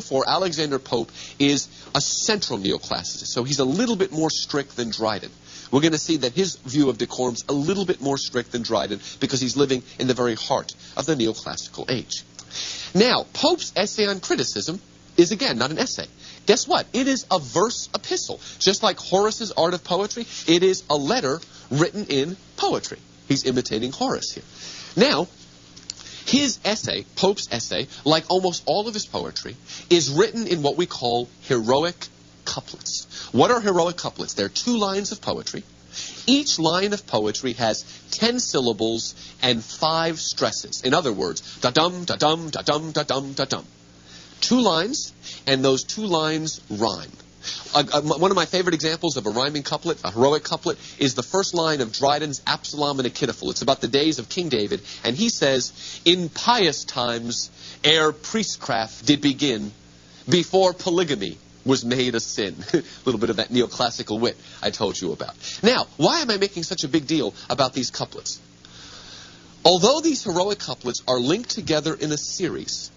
therefore, Alexander Pope is a central neoclassicist. So he's a little bit more strict than Dryden. We're going to see that his view of decorum is a little bit more strict than Dryden because he's living in the very heart of the neoclassical age. Now, Pope's essay on criticism is, again, not an essay. Guess what? It is a verse epistle. Just like Horace's Art of Poetry, it is a letter written in poetry. He's imitating Horace here. Now, his essay, Pope's essay, like almost all of his poetry, is written in what we call heroic couplets. What are heroic couplets? They're 2 lines of poetry. Each line of poetry has 10 syllables and 5 stresses. In other words, da-dum, da-dum, da-dum, da-dum, da-dum. 2 lines, and those 2 lines rhyme. One of my favorite examples of a rhyming couplet, a heroic couplet, is the first line of Dryden's Absalom and Achitophel. It's about the days of King David, and he says, "In pious times, ere priestcraft did begin, before polygamy was made a sin." A little bit of that neoclassical wit I told you about. Now, why am I making such a big deal about these couplets? Although these heroic couplets are linked together in a series,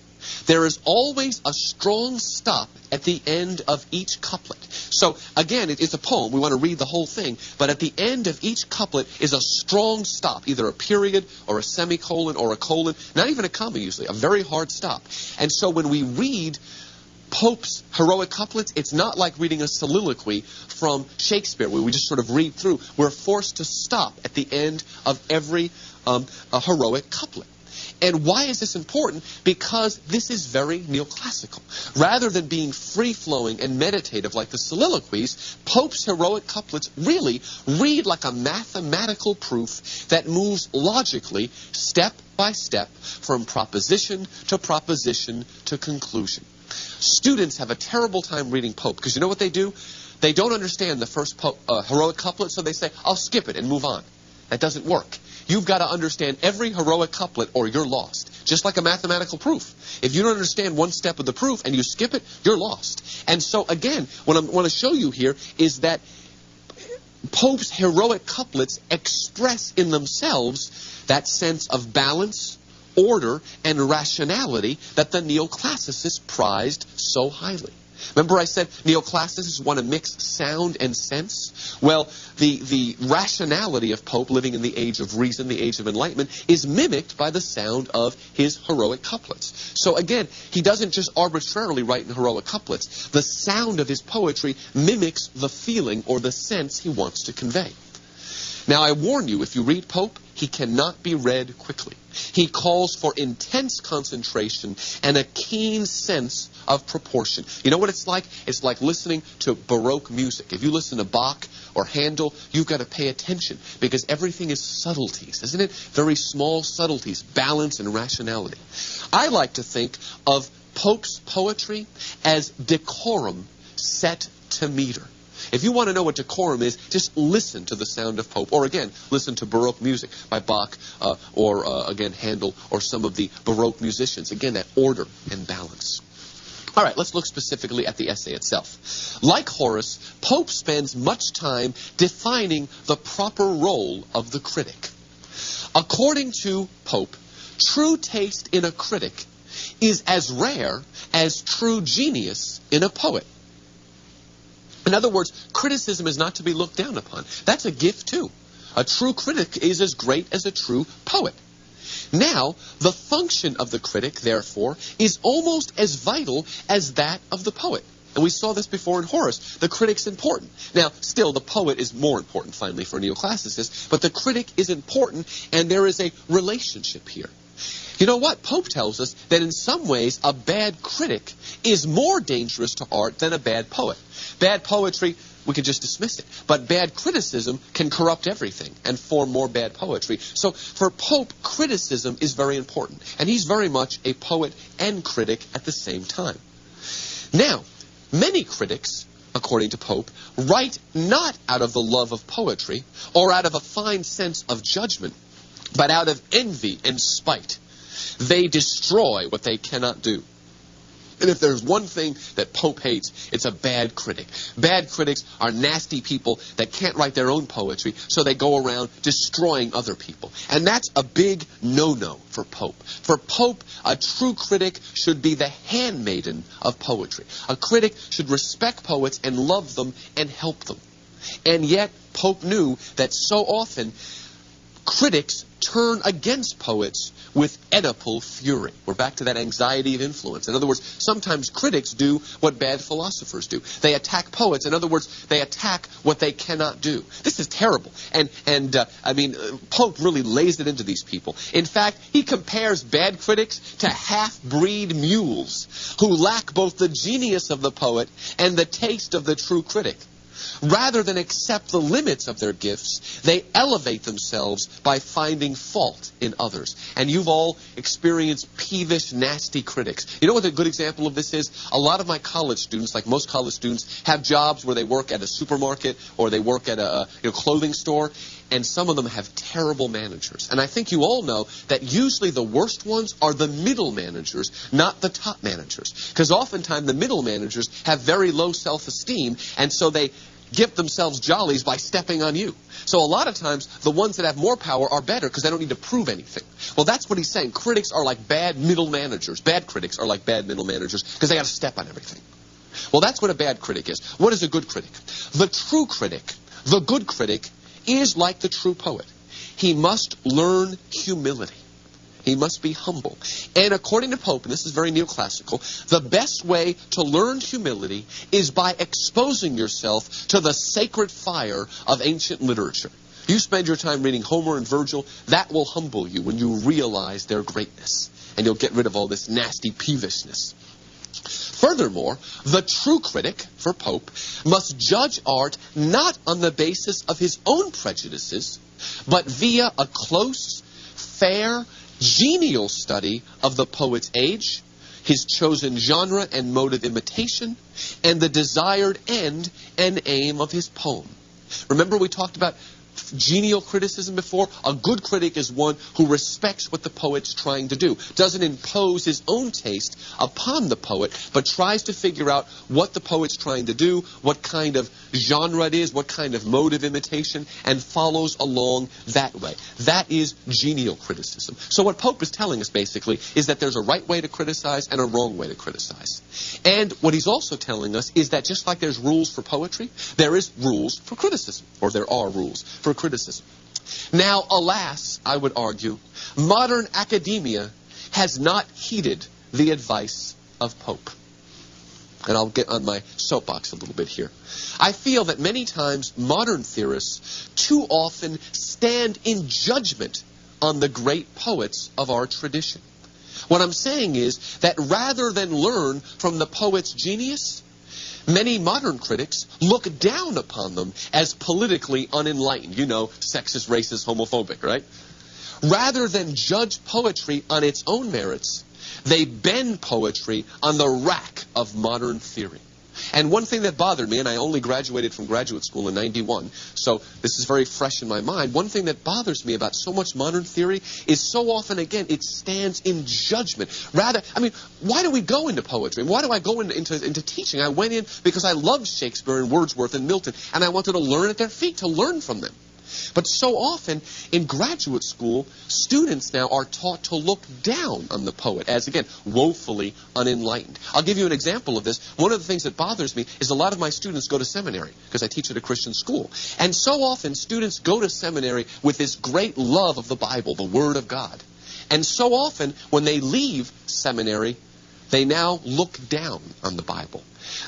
there is always a strong stop at the end of each couplet. So, again, it's a poem. We want to read the whole thing. But at the end of each couplet is a strong stop, either a period or a semicolon or a colon, not even a comma usually, a very hard stop. And so when we read Pope's heroic couplets, it's not like reading a soliloquy from Shakespeare where we just sort of read through. We're forced to stop at the end of every a heroic couplet. And why is this important? Because this is very neoclassical. Rather than being free-flowing and meditative like the soliloquies, Pope's heroic couplets really read like a mathematical proof that moves logically, step by step, from proposition to conclusion. Students have a terrible time reading Pope because you know what they do? They don't understand the first heroic couplet, so they say, "I'll skip it and move on." That doesn't work. You've got to understand every heroic couplet or you're lost. Just like a mathematical proof. If you don't understand one step of the proof and you skip it, you're lost. And so, again, what I want to show you here is that Pope's heroic couplets express in themselves that sense of balance, order, and rationality that the neoclassicists prized so highly. Remember I said neoclassicists want to mix sound and sense? Well, the rationality of Pope living in the age of reason, the age of enlightenment, is mimicked by the sound of his heroic couplets. So again, he doesn't just arbitrarily write in heroic couplets. The sound of his poetry mimics the feeling or the sense he wants to convey. Now, I warn you, if you read Pope, he cannot be read quickly. He calls for intense concentration and a keen sense of proportion. You know what it's like? It's like listening to Baroque music. If you listen to Bach or Handel, you've got to pay attention because everything is subtleties, isn't it? Very small subtleties, balance and rationality. I like to think of Pope's poetry as decorum set to meter. If you want to know what decorum is, just listen to the sound of Pope. Or again, listen to Baroque music by Bach or again, Handel or some of the Baroque musicians. Again, that order and balance. All right, let's look specifically at the essay itself. Like Horace, Pope spends much time defining the proper role of the critic. According to Pope, true taste in a critic is as rare as true genius in a poet. In other words, criticism is not to be looked down upon. That's a gift too. A true critic is as great as a true poet. Now, the function of the critic, therefore, is almost as vital as that of the poet. And we saw this before in Horace. The critic's important. Now, still, the poet is more important, finally, for neoclassicists, but the critic is important, and there is a relationship here. You know what? Pope tells us that in some ways a bad critic is more dangerous to art than a bad poet. Bad poetry, we can just dismiss it. But bad criticism can corrupt everything and form more bad poetry. So for Pope, criticism is very important. And he's very much a poet and critic at the same time. Now, many critics, according to Pope, write not out of the love of poetry or out of a fine sense of judgment, but out of envy and spite. They destroy what they cannot do. And if there's one thing that Pope hates, it's a bad critic. Bad critics are nasty people that can't write their own poetry, so they go around destroying other people. And that's a big no-no for Pope. For Pope, a true critic should be the handmaiden of poetry. A critic should respect poets and love them and help them. And yet, Pope knew that so often critics turn against poets with Oedipal fury. We're back to that anxiety of influence. In other words, sometimes critics do what bad philosophers do. They attack poets. In other words, they attack what they cannot do. This is terrible. Pope really lays it into these people. In fact, he compares bad critics to half-breed mules who lack both the genius of the poet and the taste of the true critic. Rather than accept the limits of their gifts, they elevate themselves by finding fault in others. And you've all experienced peevish, nasty critics. You know what a good example of this is? A lot of my college students, like most college students, have jobs where they work at a supermarket or they work at a clothing store, and some of them have terrible managers. And I think you all know that usually the worst ones are the middle managers, not the top managers. Because oftentimes the middle managers have very low self-esteem, and so they give themselves jollies by stepping on you. So a lot of times, the ones that have more power are better because they don't need to prove anything. Well, that's what he's saying. Critics are like bad middle managers. Bad critics are like bad middle managers because they got to step on everything. Well, that's what a bad critic is. What is a good critic? The true critic, the good critic, is like the true poet. He must learn humility. He must be humble. And according to Pope, and this is very neoclassical, the best way to learn humility is by exposing yourself to the sacred fire of ancient literature. You spend your time reading Homer and Virgil, that will humble you when you realize their greatness. And you'll get rid of all this nasty peevishness. Furthermore, the true critic, for Pope, must judge art not on the basis of his own prejudices, but via a close, fair, genial study of the poet's age, his chosen genre and mode of imitation, and the desired end and aim of his poem. Remember we talked about genial criticism before? A good critic is one who respects what the poet's trying to do, doesn't impose his own taste upon the poet, but tries to figure out what the poet's trying to do, what kind of genre it is, what kind of mode of imitation, and follows along that way. That is genial criticism. So what Pope is telling us basically is that there's a right way to criticize and a wrong way to criticize. And what he's also telling us is that just like there's rules for poetry, there is rules for criticism, or there are rules for criticism. Now, alas, I would argue, modern academia has not heeded the advice of Pope. And I'll get on my soapbox a little bit here. I feel that many times modern theorists too often stand in judgment on the great poets of our tradition. What I'm saying is that rather than learn from the poet's genius, many modern critics look down upon them as politically unenlightened. You know, sexist, racist, homophobic, right? Rather than judge poetry on its own merits, they bend poetry on the rack of modern theory. And one thing that bothered me, and I only graduated from graduate school in '91, so this is very fresh in my mind, one thing that bothers me about so much modern theory is so often, again, it stands in judgment. Rather, why do we go into poetry? Why do I go into teaching? I went in because I loved Shakespeare and Wordsworth and Milton, and I wanted to learn at their feet, to learn from them. But so often, in graduate school, students now are taught to look down on the poet as, again, woefully unenlightened. I'll give you an example of this. One of the things that bothers me is a lot of my students go to seminary, because I teach at a Christian school. And so often, students go to seminary with this great love of the Bible, the Word of God. And so often, when they leave seminary, they now look down on the Bible.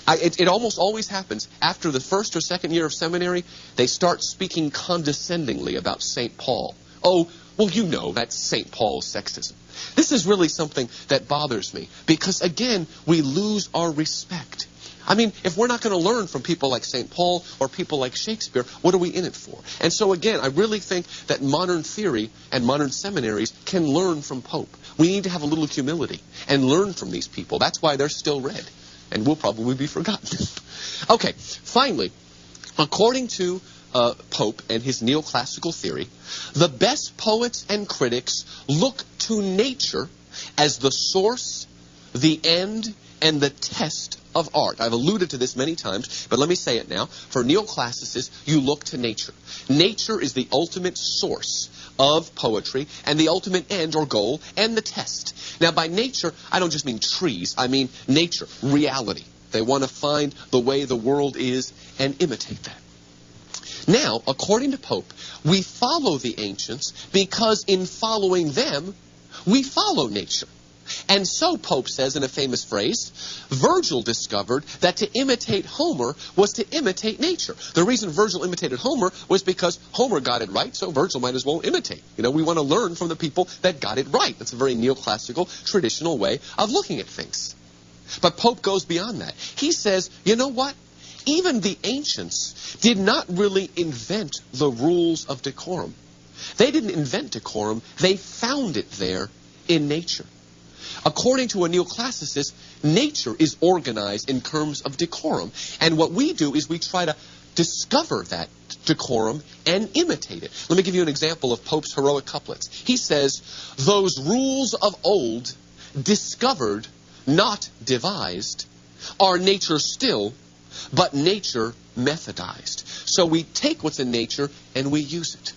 It almost always happens after the first or second year of seminary, they start speaking condescendingly about St. Paul. Oh, well, you know, that's St. Paul's sexism. This is really something that bothers me because, again, we lose our respect. If we're not going to learn from people like St. Paul or people like Shakespeare, what are we in it for? And so, again, I really think that modern theory and modern seminaries can learn from Pope. We need to have a little humility and learn from these people. That's why they're still read. And will probably be forgotten. Okay, finally, according to Pope and his neoclassical theory, the best poets and critics look to nature as the source, the end, and the test of art. I've alluded to this many times, but let me say it now. For neoclassicists, you look to nature. Nature is the ultimate source of poetry and the ultimate end or goal and the test. Now, by nature, I don't just mean trees. I mean nature, reality. They want to find the way the world is and imitate that. Now, according to Pope, we follow the ancients because in following them, we follow nature. And so, Pope says in a famous phrase, Virgil discovered that to imitate Homer was to imitate nature. The reason Virgil imitated Homer was because Homer got it right, so Virgil might as well imitate. You know, we want to learn from the people that got it right. That's a very neoclassical, traditional way of looking at things. But Pope goes beyond that. He says, you know what? Even the ancients did not really invent the rules of decorum. They didn't invent decorum. They found it there in nature. According to a neoclassicist, nature is organized in terms of decorum. And what we do is we try to discover that decorum and imitate it. Let me give you an example of Pope's heroic couplets. He says, those rules of old, discovered, not devised, are nature still, but nature methodized. So we take what's in nature and we use it.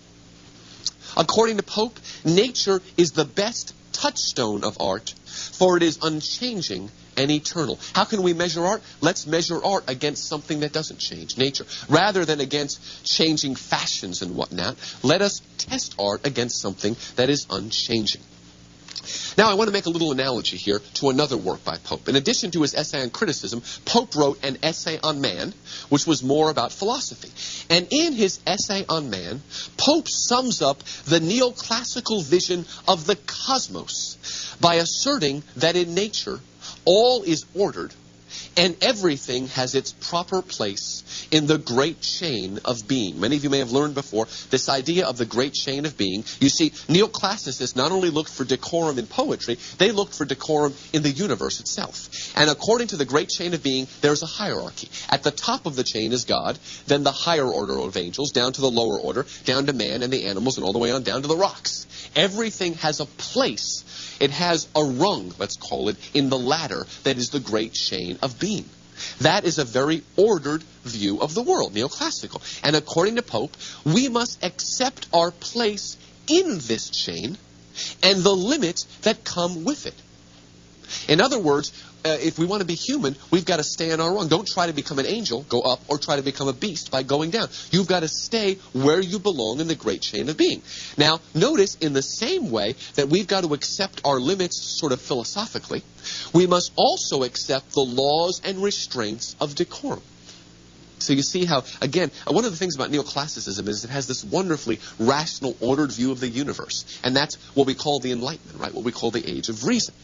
According to Pope, nature is the best touchstone of art, for it is unchanging and eternal. How can we measure art? Let's measure art against something that doesn't change, nature. Rather than against changing fashions and whatnot, let us test art against something that is unchanging. Now, I want to make a little analogy here to another work by Pope. In addition to his essay on criticism, Pope wrote an essay on man, which was more about philosophy. And in his essay on man, Pope sums up the neoclassical vision of the cosmos by asserting that in nature, all is ordered and everything has its proper place in the great chain of being. Many of you may have learned before this idea of the great chain of being. You see, neoclassicists not only looked for decorum in poetry, they looked for decorum in the universe itself. And according to the great chain of being, there's a hierarchy. At the top of the chain is God, then the higher order of angels, down to the lower order, down to man and the animals, and all the way on down to the rocks. Everything has a place. It has a rung, let's call it, in the ladder that is the great chain of being. That is a very ordered view of the world, neoclassical. And according to Pope, we must accept our place in this chain and the limits that come with it. In other words, if we want to be human, we've got to stay in our rung. Don't try to become an angel, go up, or try to become a beast by going down. You've got to stay where you belong in the great chain of being. Now, notice in the same way that we've got to accept our limits sort of philosophically, we must also accept the laws and restraints of decorum. So you see how, again, one of the things about neoclassicism is it has this wonderfully rational, ordered view of the universe. And that's what we call the Enlightenment, right? What we call the Age of Reason.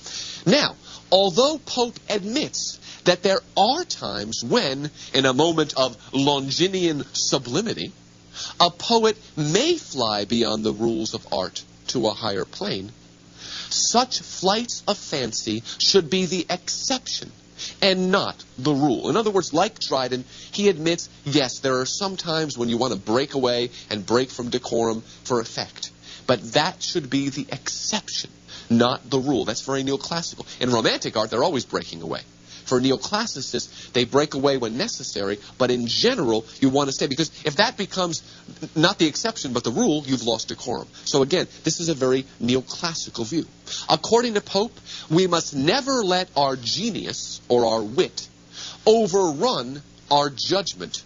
Now, although Pope admits that there are times when, in a moment of Longinian sublimity, a poet may fly beyond the rules of art to a higher plane, such flights of fancy should be the exception and not the rule. In other words, like Dryden, he admits, yes, there are some times when you want to break away and break from decorum for effect. But that should be the exception, not the rule. That's very neoclassical. In romantic art, they're always breaking away. For neoclassicists, they break away when necessary, but in general, you want to stay. Because if that becomes not the exception, but the rule, you've lost decorum. So again, this is a very neoclassical view. According to Pope, we must never let our genius or our wit overrun our judgment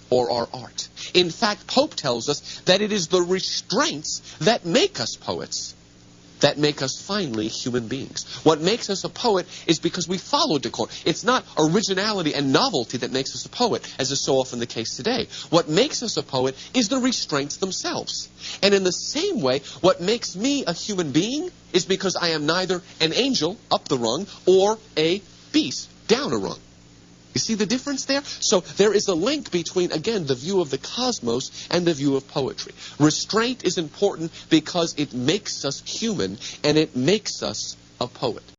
or our art. In fact, Pope tells us that it is the restraints that make us poets, that make us finally human beings. What makes us a poet is because we follow decorum. It's not originality and novelty that makes us a poet, as is so often the case today. What makes us a poet is the restraints themselves. And in the same way, what makes me a human being is because I am neither an angel, up the rung, or a beast, down a rung. You see the difference there? So there is a link between, again, the view of the cosmos and the view of poetry. Restraint is important because it makes us human and it makes us a poet.